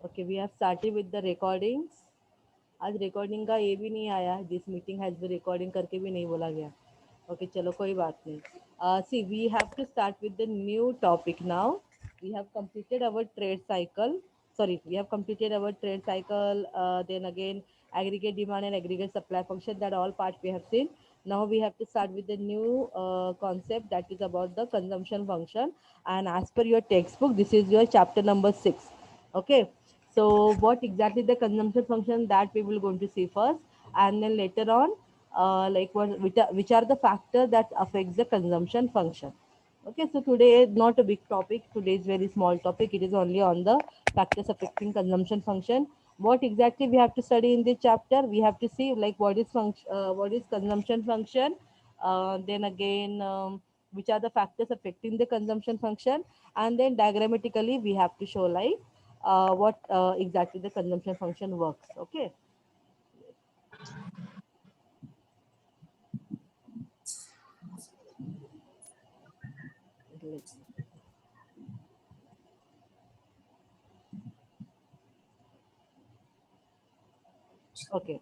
Okay, we have started with the recordings. आज recording का ये भी नहीं आया, this meeting has B recording करके भी नहीं बोला गया. ओके चलो कोई बात नहीं. See we have to start with the new topic now. We have completed our trade cycle. Sorry, we have completed our trade cycle. Then again, aggregate demand and aggregate supply function. That all part we have seen. Now we have to start with the new concept that is about the consumption function. And as per your textbook, this is your chapter number 6. Okay. So what exactly the consumption function, that we will going to see first, and then later on, like which are the factors that affects the consumption function. Okay, so today is not a big topic. Today is very small topic. It is only on the factors affecting consumption function. What exactly we have to study in this chapter? We have to see like what is consumption function. Then again, which are the factors affecting the consumption function, and then diagrammatically we have to show like what exactly the consumption function works. Okay. Okay.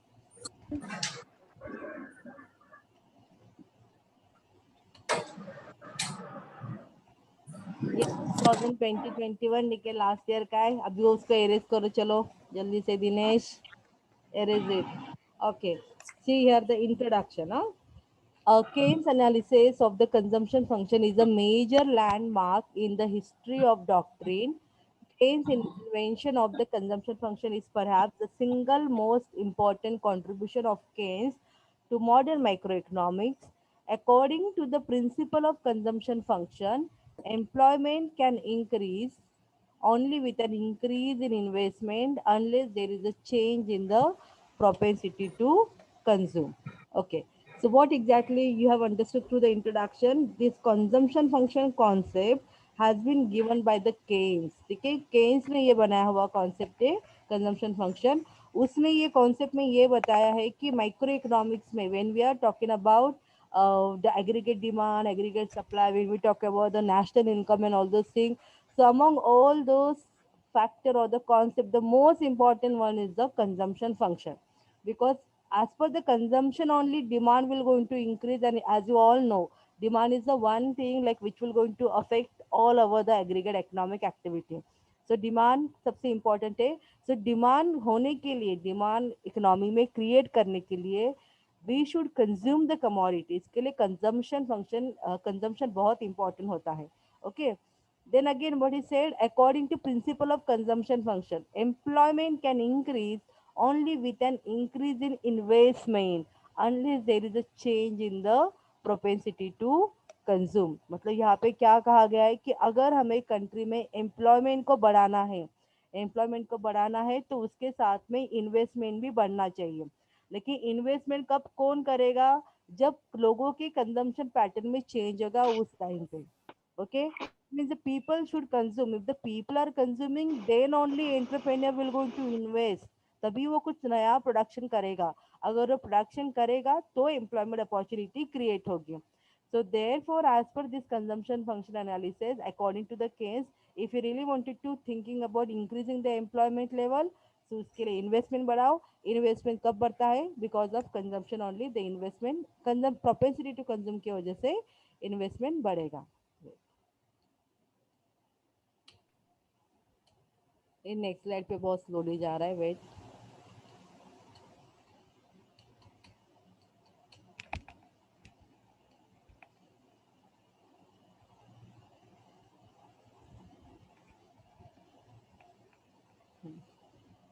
ये 2020-21 निकल last year का है. अभी उसको arrays करो चलो जल्दी से Dinesh. Erase it. Okay. See here the introduction. Huh? Keynes' analysis of the consumption function is a major landmark in the history of doctrine. Keynes' invention of the consumption function is perhaps the single most important contribution of Keynes to modern microeconomics. According to the principle of consumption function, employment can increase only with an increase in investment unless there is a change in the propensity to consume. Okay. So what exactly you have understood through the introduction? This consumption function concept has been given by the Keynes. ठीक है, Keynes ने ये बनाया हुआ concept है consumption function. उसने ये concept में ये बताया है कि माइक्रो इकोनॉमिक्स में when we are talking about the aggregate demand, aggregate supply, when we talk about the national income and all those things. So among all those factor or the concept, the most important one is the consumption function, because as per the consumption only demand will going to increase, and as you all know, demand is the one thing like which will going to affect all over the aggregate economic activity. So demand सबसे important है. So demand होने के लिए, demand economy में create करने के लिए we should consume the commodities. इसके लिए consumption function, consumption बहुत important होता है. Okay. Then again, what he said, according to principle of consumption function, employment can increase only with an increase in investment unless there is a change in the propensity to consume. मतलब यहाँ पे क्या कहा गया है कि अगर हमें कंट्री में एम्प्लॉयमेंट को बढ़ाना है, एम्प्लॉयमेंट को बढ़ाना है तो उसके साथ में इन्वेस्टमेंट भी बढ़ना चाहिए. लेकिन इन्वेस्टमेंट कब कौन करेगा? जब लोगों के कंजम्पशन पैटर्न में चेंज होगा उस टाइम पे. Okay, means the people should consume. If the people are consuming, then only entrepreneur will going to invest. तभी वो कुछ नया प्रोडक्शन करेगा. अगर वो प्रोडक्शन करेगा तो एम्प्लॉयमेंट अपॉर्चुनिटी क्रिएट होगी. So therefore, as per this consumption function analysis, according to the case, if you really wanted to thinking about increasing the employment level, so उसके लिए इन्वेस्टमेंट बढ़ाओ. इन्वेस्टमेंट कब बढ़ता है? Because of consumption only the investment consume propensity to consume की वजह से investment बढ़ेगा. ये नेक्स्ट स्लाइड पे बहुत स्लोली जा रहा है, वेट.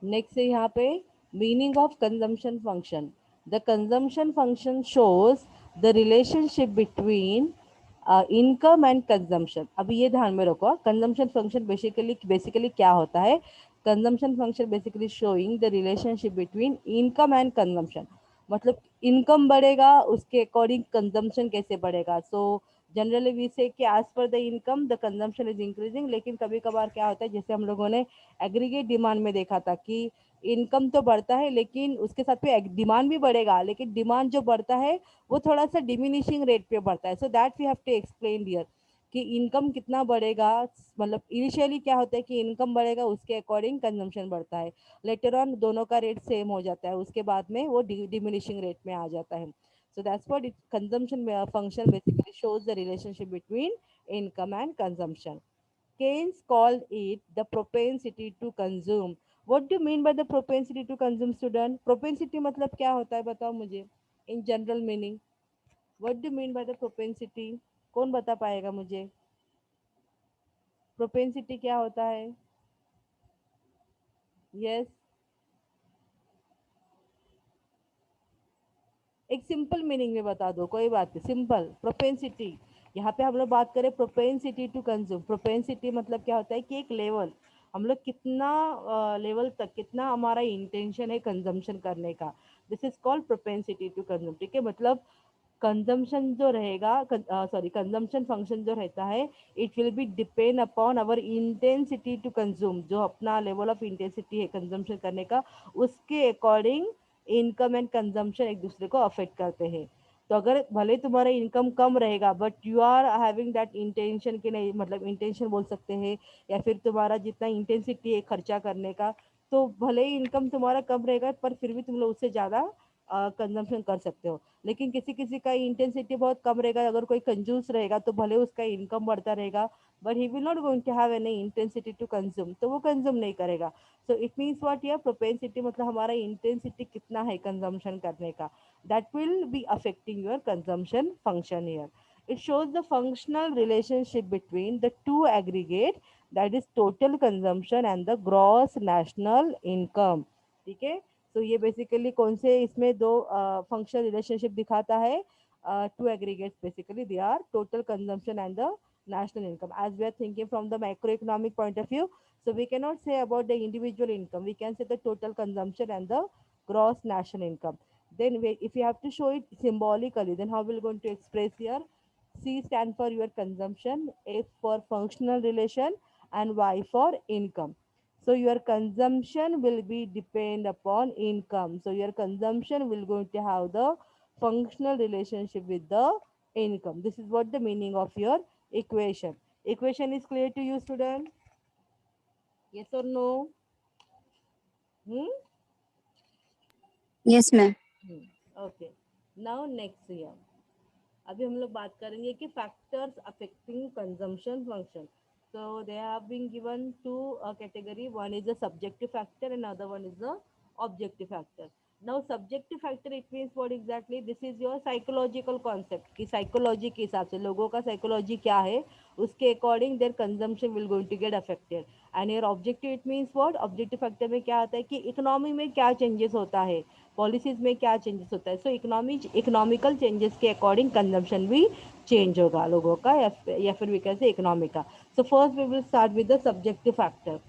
नेक्स्ट है यहाँ पे meaning of consumption function. The consumption function shows the relationship between income and consumption. अभी ये ध्यान में रखो, कंजम्पशन फंक्शन बेसिकली बेसिकली क्या होता है? Consumption function basically showing the relationship between income and consumption. मतलब इनकम बढ़ेगा उसके अकॉर्डिंग कंजम्पशन कैसे बढ़ेगा. सो जनरली वी से कि as per the income the consumption is increasing. लेकिन कभी कभार क्या होता है, जैसे हम लोगों ने एग्रीगेट डिमांड में देखा था कि इनकम तो बढ़ता है लेकिन उसके साथ पे डिमांड भी बढ़ेगा, लेकिन डिमांड जो बढ़ता है वो थोड़ा सा डिमिनिशिंग रेट पे बढ़ता है. So that we have to explain here कि इनकम कितना बढ़ेगा, मतलब इनिशियली क्या होता है कि इनकम बढ़ेगा उसके अकॉर्डिंग कंजम्पशन बढ़ता है, लेटर ऑन दोनों का रेट सेम हो जाता है, उसके बाद में वो डिमिनिशिंग रेट में आ जाता है. So that's what it, consumption function basically shows the relationship between income and consumption. Keynes called it the propensity to consume. What do you mean by the propensity to consume, student? Propensity मतलब क्या होता है बताओ मुझे. In general meaning, what do you mean by the propensity? कौन बता पाएगा मुझे? Propensity क्या होता है? Yes. एक सिंपल मीनिंग में बता दो, कोई बात नहीं, सिंपल. प्रोपेंसिटी, यहाँ पे हम लोग बात करें प्रोपेंसिटी टू कंज्यूम. प्रोपेंसिटी मतलब क्या होता है कि एक लेवल, हम लोग कितना लेवल तक, कितना हमारा इंटेंशन है कंजम्पशन करने का, this is called propensity to consume. ठीक है, मतलब कंजम्पशन जो रहेगा, सॉरी, कंजम्पशन फंक्शन जो रहता है, it will be depend upon our intensity to consume. जो अपना लेवल ऑफ इंटेंसिटी है कंजम्पशन करने का, उसके अकॉर्डिंग इनकम एंड कंजम्पशन एक दूसरे को अफेक्ट करते हैं. तो अगर भले तुम्हारा इनकम कम रहेगा but you are having that intention कि नहीं, मतलब इंटेंशन बोल सकते हैं, या फिर तुम्हारा जितना इंटेंसिटी है खर्चा करने का, तो भले ही इनकम तुम्हारा कम रहेगा पर फिर भी तुम लोग उससे ज़्यादा कंजम्पशन कर सकते हो. लेकिन किसी किसी का इंटेंसिटी बहुत कम रहेगा, अगर कोई कंजूस रहेगा तो भले उसका इनकम बढ़ता रहेगा but he will not going to have any intensity to consume, तो वो कंज्यूम नहीं करेगा. सो इट मीन्स व्हाट, या प्रोपेंसिटी मतलब हमारा इंटेंसिटी कितना है कंजम्पशन करने का, that will be affecting your consumption function here. It shows the functional relationship between the two aggregate, that is total consumption and the gross national income. ठीक है, तो ये बेसिकली कौन से इसमें दो फंक्शनल रिलेशनशिप दिखाता है. Two aggregates basically they are total consumption and the national income. As we are thinking from the macroeconomic point of view, so we cannot say about the individual income, we can say the total consumption and the gross national income. Then if you have to show it symbolically, then how we are going to express here? C stand for your consumption, F for functional relation, and Y for income. So your consumption will be depend upon income. So your consumption will going to have the functional relationship with the income. This is what the meaning of your equation. Equation is clear to you, student? Yes or no? Hmm? Yes, ma'am. Okay. Now next here. अभी हम लोग बात करेंगे कि factors affecting consumption function. So they have been given two category. One is the subjective factor and another one is the objective factor. Now subjective factor, it means what exactly? This is your psychological concept कि psychology के हिसाब से लोगों का psychology क्या है, उसके according their consumption will going to get affected. And your objective, it means what? Objective factor में क्या आता है कि इकोनॉमी में क्या चेंजेस होता है, पॉलिसीज में क्या चेंजेस होता है. सो इकोनॉमिकल चेंजेस के अकॉर्डिंग कंजम्पशन भी चेंज होगा लोगों का, या फिर वी कैन से इकोनॉमी का. So first we will start with the subjective factor.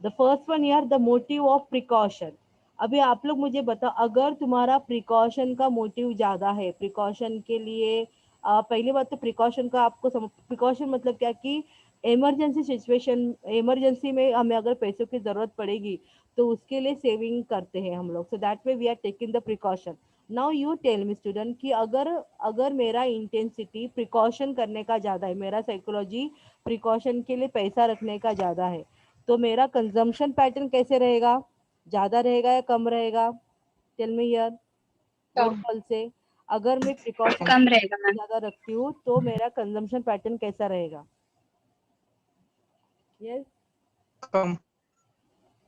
The first one यार, द मोटिव ऑफ प्रिकॉशन. अभी आप लोग मुझे बताओ, अगर तुम्हारा प्रिकॉशन का मोटिव ज़्यादा है, प्रिकॉशन के लिए पहली बात तो प्रिकॉशन का आपको प्रिकॉशन मतलब क्या कि इमरजेंसी सिचुएशन, इमरजेंसी में हमें अगर पैसों की ज़रूरत पड़ेगी तो उसके लिए सेविंग करते हैं हम लोग. So that way we are taking the precaution. Now you tell me student कि अगर अगर मेरा इंटेंसिटी प्रिकॉशन करने का ज़्यादा है, मेरा साइकोलॉजी प्रिकॉशन के लिए पैसा रखने का ज़्यादा है, तो मेरा कंजम्पशन पैटर्न कैसे रहेगा, ज़्यादा रहेगा या कम रहेगा? टेल मी यार, वर्ड कम कॉल से. अगर मैं प्रिकॉशन कम रहेगा मैम. ज़्यादा रखती हूँ तो मेरा कंजम्पशन पैटर्न कैसा रहेगा? यस, कम.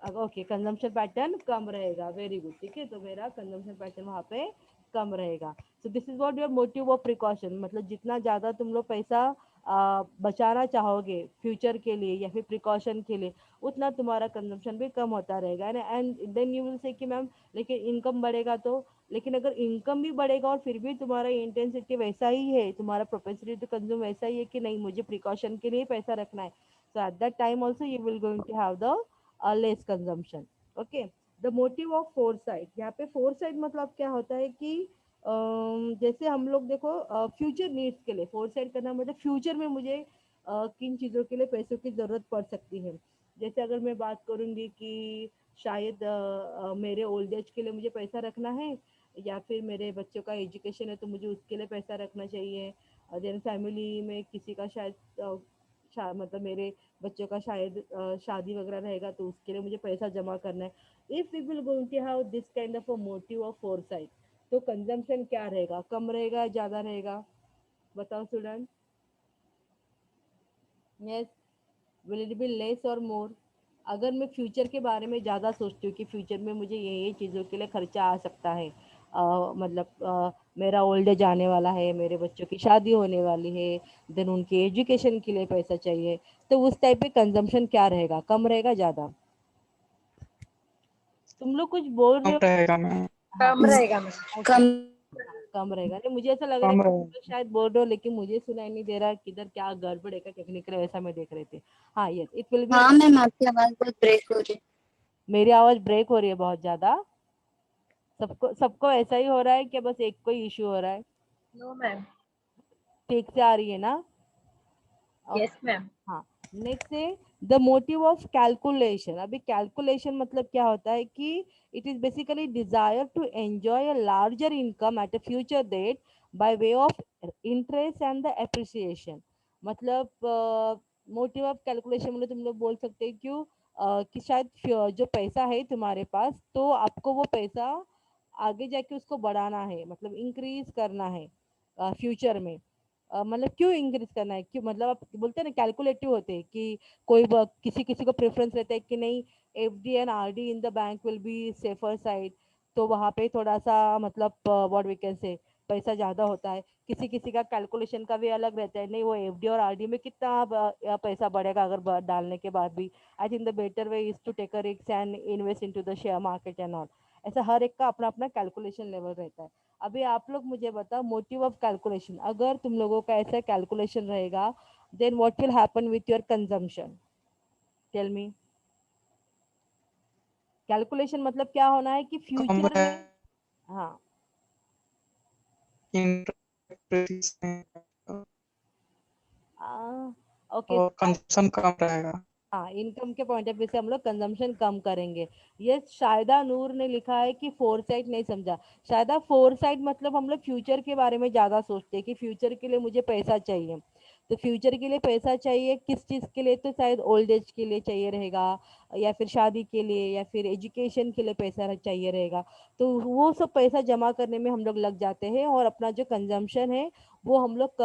ओके, कंजम्पशन पैटर्न कम रहेगा. Very good. ठीक है, तो मेरा कंजम्पशन पैटर्न वहाँ पे कम रहेगा. So this is what your motive of precaution, मतलब जितना ज़्यादा तुम लोग पैसा बचाना चाहोगे फ्यूचर के लिए या फिर प्रिकॉशन के लिए, उतना तुम्हारा कंजम्पशन भी कम होता रहेगा. And then you will say कि मैम लेकिन इनकम बढ़ेगा तो, लेकिन अगर इनकम भी बढ़ेगा और फिर भी तुम्हारा इंटेंसिटी वैसा ही है, तुम्हारा प्रोपेंसिटी टू कंज्यूम वैसा ही है कि नहीं मुझे प्रिकॉशन के लिए पैसा रखना है, so at that time also you will going to have the less consumption. Okay. The motive of foresight, यहाँ पे फोरसाइट मतलब क्या होता है कि जैसे हम लोग देखो फ्यूचर नीड्स के लिए फोरसाइट करना, मतलब फ्यूचर में मुझे किन चीज़ों के लिए पैसों की ज़रूरत पड़ सकती है. जैसे अगर मैं बात करूँगी कि शायद मेरे ओल्ड एज के लिए मुझे पैसा रखना है, या फिर मेरे बच्चों का एजुकेशन है तो मुझे उसके लिए पैसा रखना चाहिए, देन फैमिली में किसी का शायद मतलब मेरे बच्चों का शायद शादी वगैरह रहेगा, तो उसके लिए मुझे पैसा जमा करना है. If we will going to have this kind of a motive of foresight, तो कंजम्पशन क्या रहेगा, कम रहेगा, ज़्यादा रहेगा? बताओ student. Yes, will it be less और मोर? अगर मैं फ्यूचर के बारे में ज़्यादा सोचती हूँ कि फ्यूचर में मुझे ये चीज़ों के लिए खर्चा आ सकता है, मतलब मेरा ओल्ड एज आने वाला है, मेरे बच्चों की शादी होने वाली है, देन उनके एजुकेशन के लिए पैसा चाहिए, तो उस टाइप पे कंजम्पशन क्या रहेगा, कम रहेगा, ज़्यादा? तुम लोग कुछ बोल रहे कम हो? रहेगा मैम। हाँ. कम रहेगा मैम, ओके. कम। कम रहेगा. नहीं, मुझे ऐसा लग रहा है कम कि तुम रहेगा। लोग शायद बोल रहे हो, लेकिन मुझे सुनाई नहीं दे रहा किधर क्या गड़बड़ है, क्या टेक्निकल है, ऐसा मैं देख रही थी. हाँ, यस, इट विल बी. हाँ मैम, आपकी आवाज बहुत ब्रेक हो रही है। मेरी आवाज़ ब्रेक हो रही है बहुत ज़्यादा? सबको सबको ऐसा ही हो रहा है कि बस एक कोई इशू हो रहा है? No ma'am. ठीक से आ रही है ना? ओके. Yes ma'am. हाँ. नेक्स्ट है द मोटिव ऑफ कैलकुलेशन. अभी कैलकुलेशन मतलब क्या होता है कि it is basically desire to enjoy a larger income at a future date by way of interest and the appreciation. मतलब मोटिव ऑफ कैलकुलेशन मतलब तुम लोग बोल सकते हैं क्यों, कि शायद जो पैसा है तुम्हारे पास, तो आपको वो पैसा आगे जाके उसको बढ़ाना है, मतलब इंक्रीज करना है फ्यूचर में. मतलब क्यों इंक्रीज करना है, क्यों, मतलब आप बोलते हैं ना कैलकुलेटिव होते हैं कि किसी किसी को प्रेफरेंस रहता है कि नहीं, FD and RD in the bank will be safer side, तो वहाँ पे थोड़ा सा मतलब व्हाट वी कैन से पैसा ज़्यादा होता है. किसी किसी का कैलकुलेशन का भी अलग रहता है, नहीं वो एफडी और आरडी में कितना पैसा बढ़ेगा अगर डालने के बाद भी. I think the better way is to take a risk and invest into the share market and all. ऐसा हर एक का अपना अपना कैलकुलेशन लेवल रहता है. अभी आप लोग मुझे बताओ मोटिव ऑफ कैलकुलेशन, अगर तुम लोगों का ऐसा कैलकुलेशन रहेगा, then what will happen with your consumption? Tell me. Calculation मतलब क्या होना है कि कम फ्यूचर में. रहेगा। हाँ. Interest okay. और कंजप्शन कम रहेगा। हाँ, इनकम के पॉइंट ऑफ व्यू से हम लोग कंजम्पशन कम करेंगे. ये शायदा नूर ने लिखा है कि फोरसाइट नहीं समझा. शायदा फोरसाइट मतलब हम लोग फ्यूचर के बारे में ज़्यादा सोचते हैं कि फ्यूचर के लिए मुझे पैसा चाहिए, तो फ्यूचर के लिए पैसा चाहिए किस चीज़ के लिए, तो शायद ओल्ड एज के लिए चाहिए रहेगा, या फिर शादी के लिए, या फिर एजुकेशन के लिए पैसा चाहिए रहेगा. तो वो सब पैसा जमा करने में हम लोग लग जाते हैं, और अपना जो कंजम्पशन है वो हम लोग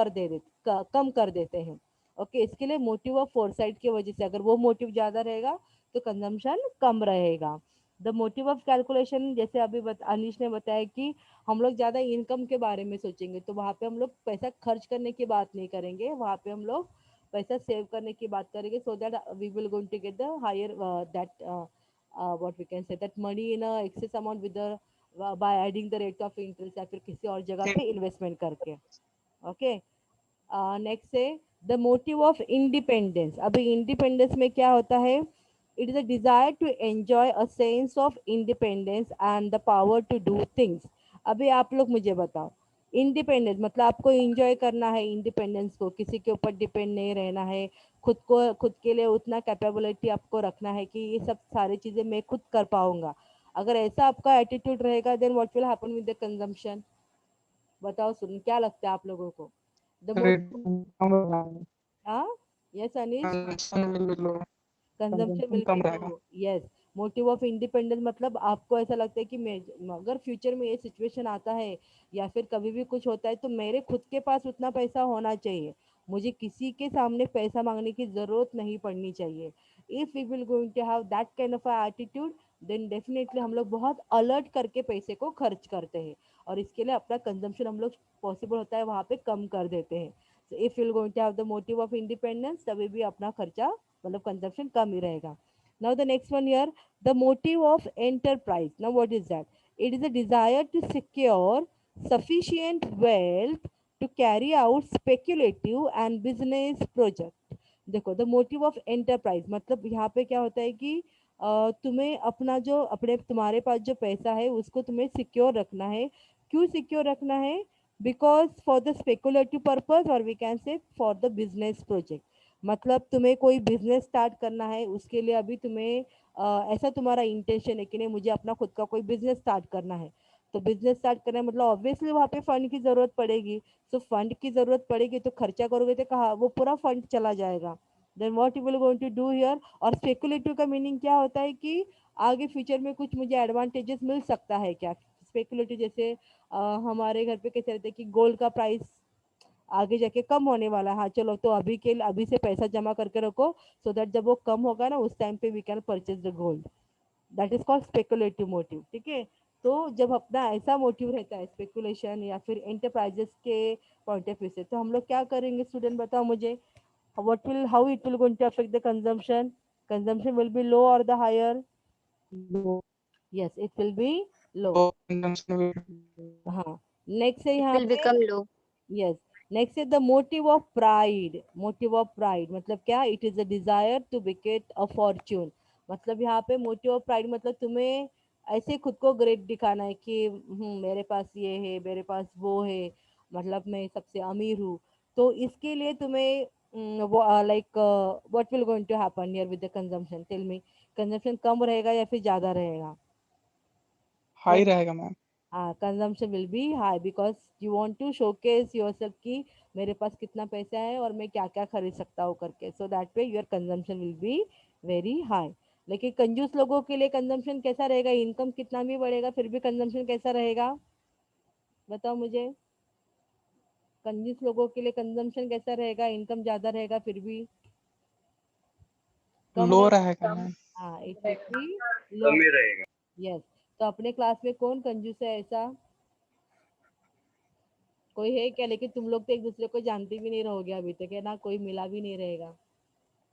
कम कर देते हैं. ओके. इसके लिए मोटिव ऑफ फोरसाइट की वजह से, अगर वो मोटिव ज़्यादा रहेगा तो कंजम्पशन कम रहेगा. द मोटिव ऑफ कैलकुलेशन, जैसे अभी अनिश ने बताया कि हम लोग ज़्यादा इनकम के बारे में सोचेंगे, तो वहाँ पे हम लोग पैसा खर्च करने की बात नहीं करेंगे, वहाँ पे हम लोग पैसा सेव करने की बात करेंगे, so that we will going to get the higher that what we can say that money in excess amount with the by adding the rate of interest, या फिर किसी और जगह पे इन्वेस्टमेंट करके. ओके. नेक्स्ट है द मोटिव ऑफ इंडिपेंडेंस. अभी independence में क्या होता है, it is a desire to enjoy a sense of independence and the power to do things. अभी आप लोग मुझे बताओ, इंडिपेंडेंस मतलब आपको एंजॉय करना है इंडिपेंडेंस को, किसी के ऊपर डिपेंड नहीं रहना है, खुद के लिए उतना कैपेबिलिटी आपको रखना है कि ये सब सारी चीज़ें मैं खुद कर पाऊंगा. अगर ऐसा आपका एटीट्यूड रहेगा, then what will happen with the consumption? बताओ सुन, क्या लगता है आप लोगों को? The rate motive. कम रहेगा। हाँ. Yes Anish. Consumption will be low. Consumption consumption will be कम रहेगा। Low. Yes. Motive of independence मतलब आपको ऐसा लगता है कि मैं, अगर फ्यूचर में ये सिचुएशन आता है या फिर कभी भी कुछ होता है, तो मेरे खुद के पास उतना पैसा होना चाहिए, मुझे किसी के सामने पैसा मांगने की ज़रूरत नहीं पड़नी चाहिए. If we will going to have that kind of attitude, then definitely हम लोग बहुत अलर्ट करके पैसे को खर्च करते हैं, और इसके लिए अपना कंजम्पशन हम लोग पॉसिबल होता है वहाँ पे कम कर देते हैं. So if will going to have the motive of independence, तभी भी अपना खर्चा मतलब कंजप्शन कम ही रहेगा. Now the next one here, the motive of enterprise. Now what is that? It is a desire to secure sufficient wealth to carry out speculative and business project. देखो, the motive of enterprise मतलब यहाँ पे क्या होता है कि तुम्हें अपना जो तुम्हारे पास जो पैसा है उसको तुम्हें सिक्योर रखना है. क्यों सिक्योर रखना है? Because for the speculative purpose, और we can say for the business project. मतलब तुम्हें कोई बिजनेस स्टार्ट करना है, उसके लिए अभी तुम्हें ऐसा तुम्हारा इंटेंशन है कि नहीं मुझे अपना खुद का कोई बिजनेस स्टार्ट करना है, तो बिजनेस स्टार्ट करना मतलब ऑब्वियसली वहाँ पे फंड की जरूरत पड़ेगी। तो फंड की जरूरत पड़ेगी तो खर्चा करोगे तो कहाँ वो पूरा फंड चला जाएगा। Then what you will going to do here. और स्पेकुलेटिव का मीनिंग क्या होता है कि आगे फ्यूचर में कुछ मुझे एडवांटेजेस मिल सकता है क्या। स्पेकुलेटिव जैसे हमारे घर पे कैसे रहते हैं कि गोल्ड का प्राइस आगे जाके कम होने वाला है, हाँ चलो तो अभी के लिए अभी से पैसा जमा करके रखो, सो दैट जब वो कम होगा ना उस टाइम पे we can purchase the gold. That is called speculative motive. ठीक है। तो जब अपना ऐसा मोटिव रहता है स्पेकुलेशन या फिर एंटरप्राइजेस के पॉइंट ऑफ व्यू से, तो हम लोग क्या करेंगे स्टूडेंट बताओ मुझे। what will how it will going to affect the consumption will be low or the higher? low, Yes, it will be low। low consumption will हाँ, नेक्स्ट है It यहाँ will पे। become low. यस, नेक्स्ट है the motive of pride. Motive of pride मतलब क्या, it is a desire to bequeath a fortune. मतलब यहाँ पे मोटिव ऑफ प्राइड मतलब तुम्हें ऐसे खुद को ग्रेट दिखाना है कि मेरे पास ये है, मेरे पास वो है, मतलब मैं सबसे अमीर हूँ। तो इसके लिए तुम्हें like what will going to happen here with the consumption, tell me. Consumption कम रहेगा या फिर ज्यादा रहेगा? हाई रहेगा ma'am. Consumption will be high because you want to showcase yourself कि मेरे पास कितना पैसा है और मैं क्या क्या खरीद सकता हूँ करके, सो that way your consumption will be very high. लेकिन कंजूस लोगों के लिए कंजम्पशन कैसा रहेगा, इनकम कितना भी बढ़ेगा फिर भी कंजम्पशन कैसा रहेगा, बताओ मुझे। कंजूस लोगों के लिए कंजम्पशन कैसा रहेगा, इनकम ज्यादा रहेगा फिर भी कम लो रहेगा? रहेगा Come. मैम। हाँ, it will be low. Yes. तो अपने क्लास में कौन कंजूस है ऐसा, कोई है क्या? लेकिन तुम लोग तो एक दूसरे को जानते भी नहीं रहोगे अभी तक, है ना, कोई मिला भी नहीं रहेगा,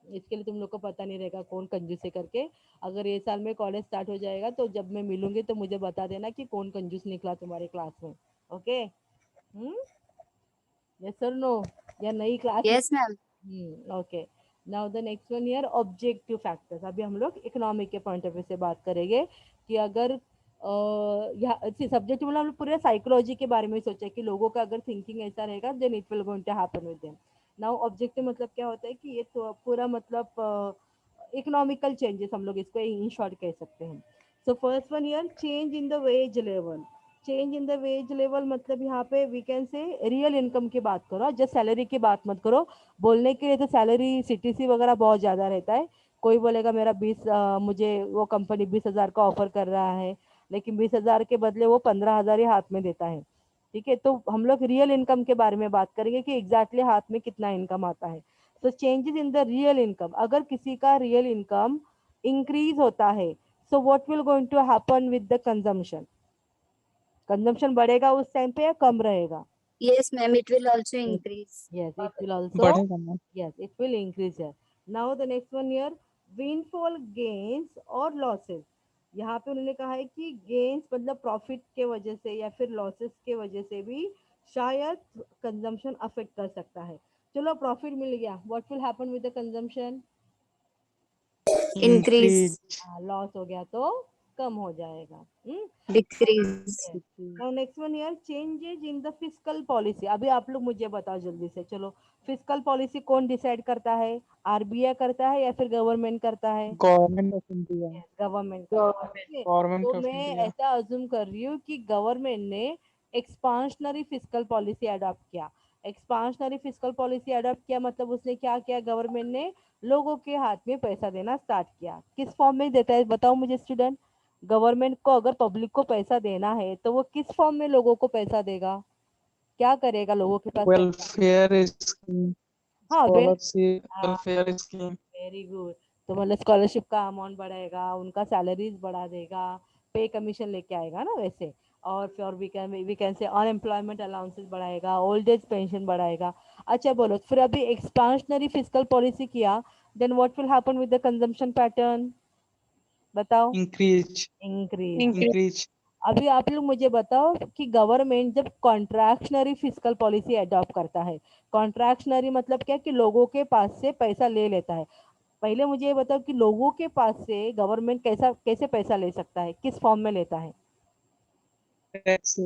इसके लिए तुम लोग को पता नहीं रहेगा कौन कंजूस है करके। अगर ये साल में कॉलेज स्टार्ट हो जाएगा तो जब मैं मिलूंगी तो मुझे बता देना कि कौन कंजूस निकला तुम्हारे क्लास में। ओके। यस सर नो, या नई क्लास में? Yes, ma'am. Okay. Now the next one here objective factors. अभी हम लोग इकोनॉमिक के पॉइंट ऑफ व्यू से बात करेंगे कि अगर सब्जेक्ट मतलब हम लोग पूरे साइकोलॉजी के बारे में सोचा कि लोगों का अगर थिंकिंग ऐसा रहेगा then it will going to happen with them. Now objective मतलब क्या होता है कि ये तो पूरा मतलब इकोनॉमिकल चेंजेस हम लोग इसको इन शॉर्ट कह सकते हैं। So first one here change in the wage level. Change in the wage level मतलब यहाँ पे we can say real income की बात करो, जस्ट सैलरी की बात मत करो। बोलने के लिए तो सैलरी सीटीसी वगैरह बहुत ज़्यादा रहता है। कोई बोलेगा मेरा मुझे वो कंपनी 20,000 का ऑफर कर रहा है, लेकिन 20,000 के बदले वो 15,000 ही हाथ में देता है। ठीक है, तो हम लोग रियल इनकम के बारे में बात करेंगे कि एग्जैक्टली हाथ में कितना इनकम आता है। तो changes in the real income, अगर किसी का रियल इनकम इंक्रीज होता है, so what will going to happen with the consumption. Consumption बढ़ेगा उस टाइम पे या कम रहेगा? Yes, ma'am. It will also increase. Yes, it will also, बढ़ेगा ma'am. yes, it will increase here. Now the next one here, windfall gains और losses। यहाँ पे उन्होंने कहा है कि गेन्स मतलब प्रॉफिट के वजह से या फिर लॉसेस के वजह से भी शायद कंजम्पशन अफेक्ट कर सकता है। चलो प्रॉफिट मिल गया, what will happen with the consumption? Increase. Increase. Loss हो गया तो कम हो जाएगा। Decrease. Now next one here changes in the fiscal policy. अभी आप लोग मुझे बताओ जल्दी से, चलो फिस्कल पॉलिसी कौन डिसाइड करता है, आरबीआई करता है या फिर गवर्नमेंट करता है? Government of India. गवर्नमेंट करता है। ठीक है, तो गवर्नमेंट ऑफ मैं इंडिया। ऐसा अज्यूम कर रही हूँ कि गवर्नमेंट ने एक्सपांशनरी फिस्कल पॉलिसी अडॉप्ट किया। एक्सपांशनरी फिस्कल पॉलिसी अडॉप्ट किया मतलब उसने क्या किया, गवर्नमेंट ने लोगों के हाथ में पैसा देना स्टार्ट किया। किस फॉर्म में देता है बताओ मुझे स्टूडेंट। गवर्नमेंट को अगर पब्लिक को पैसा देना है तो वो किस फॉर्म में लोगों को पैसा देगा, क्या करेगा लोगों के पास पैसा? वेलफेयर स्कीम, हाँ scholarship, welfare scheme. Very good. तो मतलब स्कॉलरशिप का अमाउंट बढ़ाएगा, उनका सैलरीज बढ़ा देगा, पे कमीशन लेके आएगा ना वैसे। और फिर we can say unemployment allowances बढ़ाएगा, ओल्ड एज पेंशन बढ़ाएगा। अच्छा बोलो, फिर अभी एक्सपांशनरी फिस्कल पॉलिसी किया, then what will happen with the consumption pattern, बताओ। इंक्रीज। इंक्रीज। Increase. इंक्रीज। अभी आप लोग मुझे बताओ कि गवर्नमेंट जब कॉन्ट्रैक्शनरी फिस्कल पॉलिसी अडॉप्ट करता है, कॉन्ट्रैक्शनरी मतलब क्या कि लोगों के पास से पैसा ले लेता है। पहले मुझे ये बताओ कि लोगों के पास से गवर्नमेंट कैसे पैसा ले सकता है, किस फॉर्म में लेता है? Tax.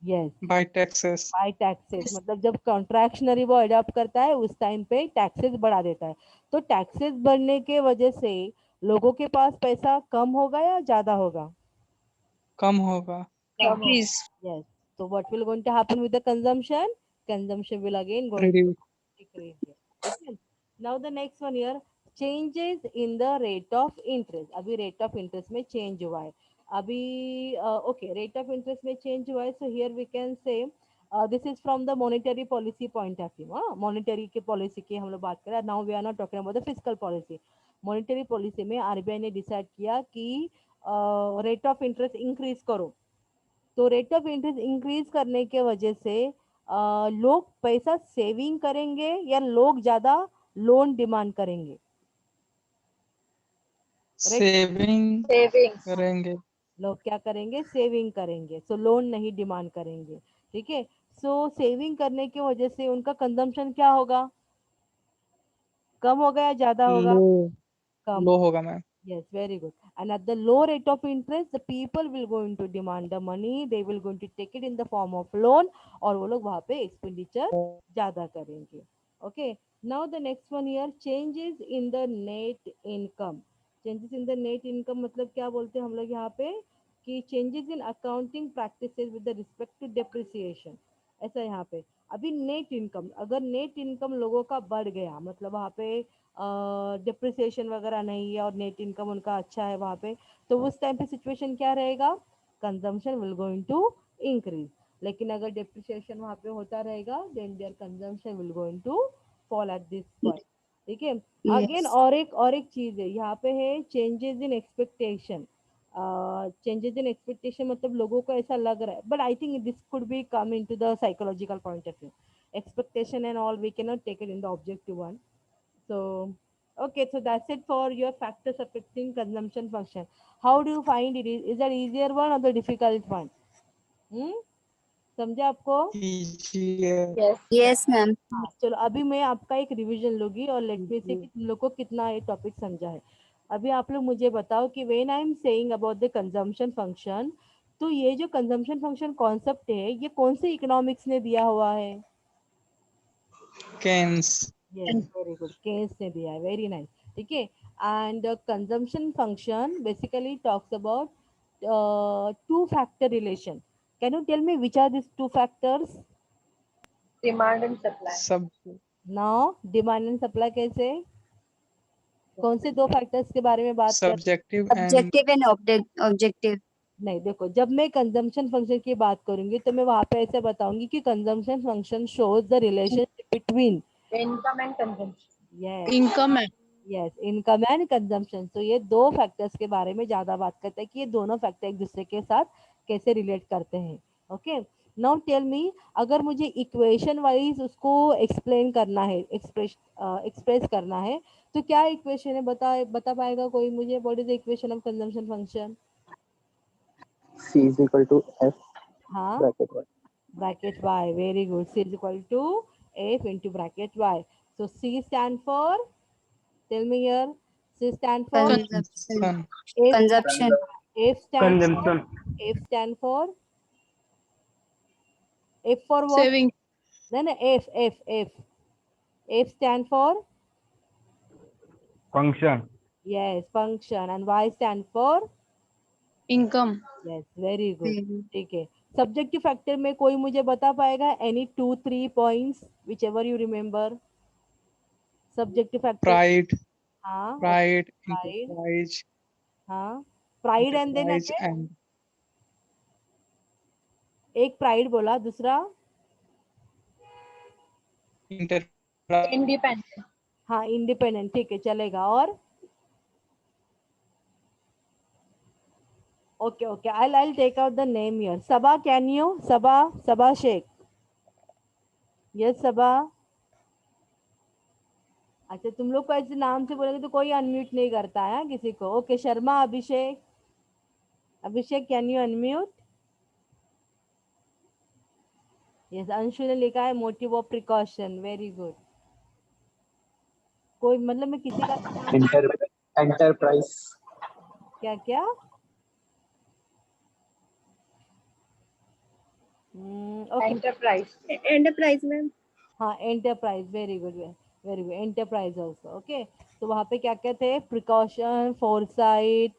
Yes, by taxes. By taxes. मतलब जब कॉन्ट्रैक्शनरी वो अडॉप्ट करता है उस टाइम पे टैक्सेस बढ़ा देता है। तो टैक्सेस बढ़ने के वजह से लोगों के पास पैसा कम होगा या ज्यादा होगा? कम होगा। Increase. Yes. So what will going to happen with the consumption? Consumption will again going to Reduce. decrease here. Okay. Now the next one here, changes in the rate of interest. अभी rate of interest में change हुआ है. अभी okay, rate of interest में change हुआ है. So here we can say this is from the monetary policy point of view. Monetary के policy की हम लोग बात करें. Now we are not talking about the fiscal policy. Monetary policy में RBI ने decide किया कि rate of interest increase करो. तो रेट ऑफ इंटरेस्ट इंक्रीज करने के वजह से लोग पैसा सेविंग करेंगे या लोग ज्यादा लोन डिमांड करेंगे. Saving Savings. करेंगे. लोग क्या करेंगे? सेविंग करेंगे. सो लोन नहीं डिमांड करेंगे. ठीक है. सो सेविंग करने की वजह से उनका कंजम्पशन क्या होगा? कम होगा या ज्यादा होगा? लो कम. लो होगा ma'am. Yes, very good. And at the low rate of interest, the people will going to demand the money. They will going to take it in the form of loan. और वो लोग वहाँ पे expenditure ज़्यादा करेंगे. Okay. Now the next one here, changes in the net income. Changes in the net income मतलब क्या बोलते हैं हम लोग यहाँ पे कि changes in accounting practices with the respect to depreciation. ऐसा यहाँ पे अभी नेट इनकम, अगर नेट इनकम लोगों का बढ़ गया मतलब वहाँ पे डिप्रिसिएशन वगैरह नहीं है और नेट इनकम उनका अच्छा है वहाँ पे, तो उस टाइम पे सिचुएशन क्या रहेगा? Consumption will going to increase. लेकिन अगर डिप्रिसिएशन वहाँ पे होता रहेगा then there consumption will going to fall at this point. ठीक है. Again Yes. और एक चीज है यहाँ पे है changes in expectation. Changes in expectation मतलब लोगों को ऐसा लग रहा है, but I think this could be come in to the psychological point of view. Expectation and all we cannot take it in the objective one. So, okay, so that's it for your factors affecting consumption function. How do you find it? Is that easier one or the difficult one? Hmm? समझे आपको? कीजिए. Yes, ma'am. हाँ, चलो अभी मैं आपका एक revision लूंगी और लेट मी से कि तुम लोग को कितना ये टॉपिक समझा है. अभी आप लोग मुझे बताओ कि when I am saying about the consumption function, तो ये जो कंजम्पशन फंक्शन कॉन्सेप्ट है ये कौन से इकोनॉमिक्स ने दिया हुआ है? Keynes. Yes, very good. Keynes ने दिया है. Very nice. ठीक है. And consumption function basically talks about two factor relation. Can you tell me which are these two factors? Demand and supply. सब Now, demand and supply कैसे? कौन से दो फैक्टर्स के बारे में बात कर? Subjective and Subjective and objective. नहीं, देखो जब मैं कंजम्पशन फंक्शन की बात करूंगी तो मैं वहां पे ऐसे बताऊंगी कि consumption function shows the relationship between Income and consumption. Yes Income and yes income and consumption. तो ये दो फैक्टर्स के बारे में ज्यादा बात करते हैं कि ये दोनों फैक्टर एक दूसरे के साथ कैसे रिलेट करते हैं. ओके. नाउ टेल मी, अगर मुझे इक्वेशन वाइज उसको एक्सप्लेन करना है, एक्सप्रेस करना है, तो क्या इक्वेशन है? बता पाएगा कोई मुझे? What is the equation of consumption function? C is equal to F हाँ, bracket 1. bracket y. Very good. C is equal to F into bracket y. So C stand for, tell me here, C stand for, consumption. F, Consumption. F stand for, Consumption. F stand for, F for what? Saving. No, no, F. F stand for, Function. yes, function. And Y stand for, Income. yes, very good. Mhm. ठीक है. Subjective factor में कोई मुझे बता पाएगा? Any 2-3 points whichever you remember. Subjective factor. Pride. हाँ, pride, pride. enterprise, हाँ, pride and then enterprise again and एक प्राइड बोला, दूसरा enterprise. Independent. हाँ इंडिपेंडेंट. ठीक है, चलेगा. और okay okay, I'll take out the name here. Saba, can you? Saba Shaikh. Yes Saba. अच्छा, तुम लोग को ऐसे नाम से बोलेंगे तो कोई अनम्यूट नहीं करता है किसी को. Okay, Sharma Abhishek. Abhishek, can you unmute? Yes, Anshu ने लिखा है motive of precaution. Very good. कोई मतलब मैं किसी का Enterprise. क्या क्या? ओके. Enterprise. Enterprise, ma'am. हाँ, enterprise. Very good, very good. Enterprise also. Okay. तो वहाँ पे क्या क्या थे? Precaution, foresight,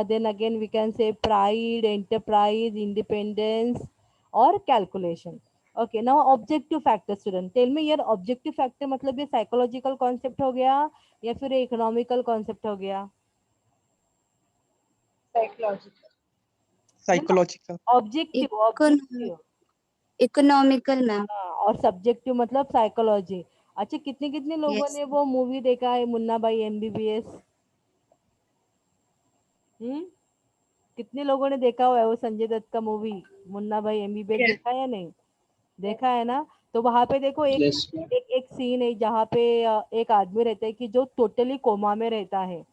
then again we can say pride, enterprise, independence or calculation. Okay, now objective factor student, tell me यार objective factor मतलब ये psychological concept हो गया या फिर economical concept हो गया? Psychological. Objective economical ma'am. हाँ, और सब्जेक्टिव मतलब साइकोलॉजी. अच्छा, कितने कितने लोगों Yes. ने वो मूवी देखा है मुन्ना भाई एमबीबीएस? कितने लोगों ने देखा हुआ है वो संजय दत्त का मूवी मुन्ना भाई एमबीबीएस? Yes. देखा या नहीं? देखा है ना? तो वहां पे देखो एक Yes. एक सीन है जहाँ पे एक आदमी रहता है कि जो टोटली कोमा में रहता है.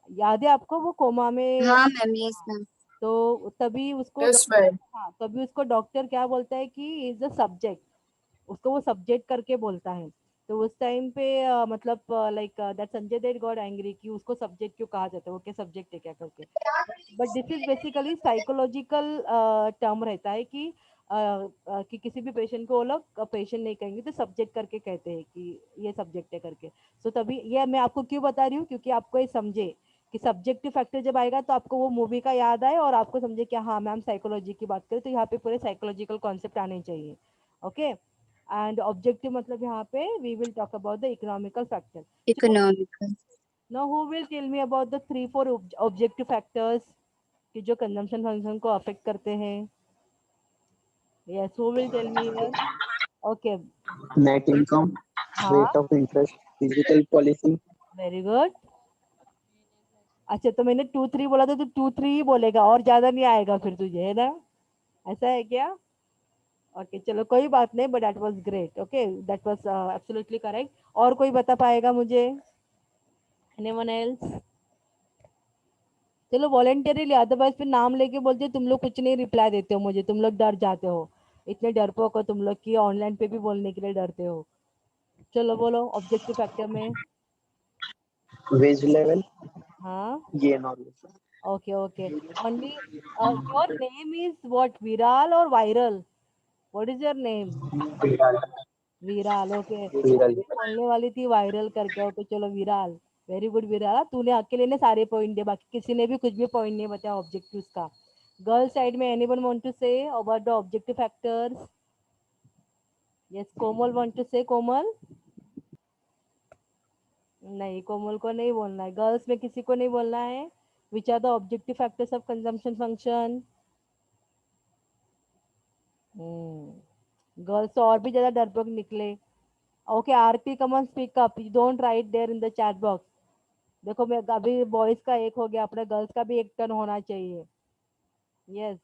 याद है आपको वो कोमा में? हाँ मैम. Yes ma'am. तो तभी उसको Yes, ma'am. हाँ, तभी उसको डॉक्टर क्या बोलता है कि इज द सब्जेक्ट, उसको वो सब्जेक्ट करके बोलता है. तो उस टाइम पे मतलब like that Sanjay Dutt got angry कि उसको सब्जेक्ट क्यों कहा जाता है, वो क्या सब्जेक्ट है क्या करके. But this is basically psychological term रहता है कि किसी भी पेशेंट को वो लोग पेशेंट नहीं कहेंगे तो सब्जेक्ट करके कहते हैं कि ये सब्जेक्ट है करके. सो तभी ये मैं आपको क्यों बता रही हूँ, क्योंकि आपको ये समझे कि सब्जेक्टिव फैक्टर जब आएगा तो आपको वो मूवी का याद आए और आपको समझे कि हाँ मैम साइकोलॉजी की बात करें तो यहाँ पे पूरे साइकोलॉजिकल कॉन्सेप्ट आने चाहिए. ओके, एंड ऑब्जेक्टिव मतलब यहाँ पे we will talk about the economical factor. Economical. Now who will tell me about the 3-4 objective factors कि जो कंजम्पशन फंक्शन को अफेक्ट करते हैं? Yes, who will tell me here? Okay, Net income, हाँ, rate of interest, physical policy. Very good. अच्छा, तो मैंने 2-3 बोला था तो 2-3 ही बोलेगा और ज्यादा नहीं आएगा फिर तुझे, है ना? ऐसा है क्या? ओके, चलो कोई बात नहीं, but that was great. Okay, that was absolutely correct. और कोई बता पाएगा मुझे? Anyone else? चलो वॉलेंटरीली, अदरवाइज फिर नाम लेके बोलते तुम लोग कुछ नहीं रिप्लाई देते हो मुझे, तुम लोग डर जाते हो, इतने डरपोक हो तुम लोग कि ऑनलाइन पे भी बोलने के लिए डरते हो. चलो बोलो ऑब्जेक्टिव फैक्टर में. Wage level, हाँ, ये knowledge. Okay okay. Only your name is what, Viral और Viral? What is your name? Viral. Viral. Okay, Viral. बोलने वाली थी वायरल करके. ओके चलो विराल, वेरी गुड विराल. तूने अकेले ने सारे पॉइंट दिए, बाकी किसी ने भी कुछ भी पॉइंट नहीं बताया ऑब्जेक्टिव का. गर्ल साइड में anyone want to say about the objective factors? Yes, Komal want to say. Komal? नहीं, कोमल को नहीं बोलना है. गर्ल्स में किसी को नहीं बोलना है. Which are the objective factors of consumption function? Girls तो और भी ज्यादा डरपोक निकले. Okay, Aarti come on speak up, you don't write there in the chat box. देखो मैं अभी बॉयज का एक हो गया, अपने गर्ल्स का भी एक टर्न होना चाहिए. Yes,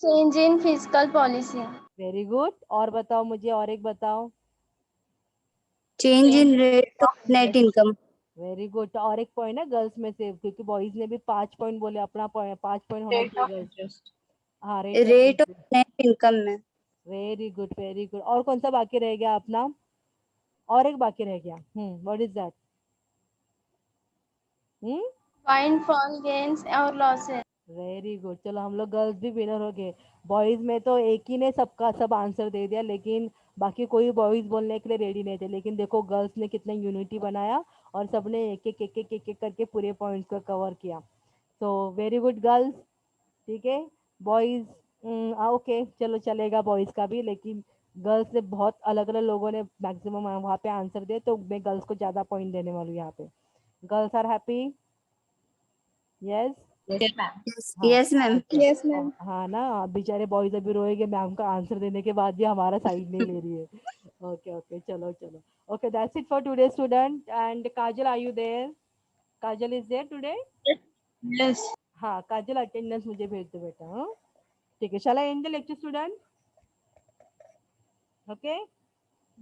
change in physical policy. Very good. और बताओ मुझे, और एक बताओ. Change in rate of net income. Very good. और एक पॉइंट है गर्ल्स में से, क्योंकि बॉयज ने भी 5 पॉइंट बोले, अपना 5 पॉइंट होना चाहिए गर्ल्स. हाँ, रेट ऑफ नेट इनकम में. Very good very good. और कौन सा बाकी रह गया अपना? और एक बाकी रह गया. What is that? Find fall gains और लॉसेस. Very good. चलो हम लोग गर्ल्स भी विनर हो गए. बॉयज में तो एक ही ने सबका सब आंसर दे दिया, लेकिन बाकी कोई बॉयज बोलने के लिए रेडी नहीं थे. लेकिन देखो गर्ल्स ने कितना यूनिटी बनाया और सबने एक एक करके पूरे पॉइंट्स को कवर किया. So very good girls. ठीक है, बॉयज ओके चलो चलेगा बॉयज का भी, लेकिन गर्ल्स ने बहुत अलग अलग लोगों ने मैक्सिमम वहाँ पे आंसर दिए, तो मैं गर्ल्स को ज़्यादा पॉइंट देने वाली हूँ यहाँ पे. Girls are happy? Yes. Yes ma'am. Yes ma'am. हाँ ना, अब बेचारे बॉयज अभी रोएंगे मैम का आंसर देने के बाद भी हमारा साइड नहीं ले रही है. ओके ओके, चलो चलो. Okay, that's it for today student. And Kajal, are you there? Kajal is there today? Yes. हाँ काजल, अटेंडेंस मुझे भेज दो बेटा. हाँ ठीक है. Shall I end the lecture student? Okay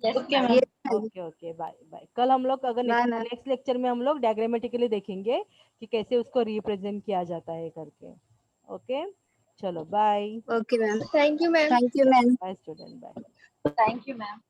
okay ma'am. Okay okay, bye bye. कल हम लोग अगर Bye, ma'am. नेक्स्ट लेक्चर में हम लोग डायग्रामेटिकली देखेंगे कि कैसे उसको रिप्रेजेंट किया जाता है करके. ओके चलो, bye okay ma'am. Thank you, ma'am. Thank you ma'am. Bye student, bye. Thank you ma'am.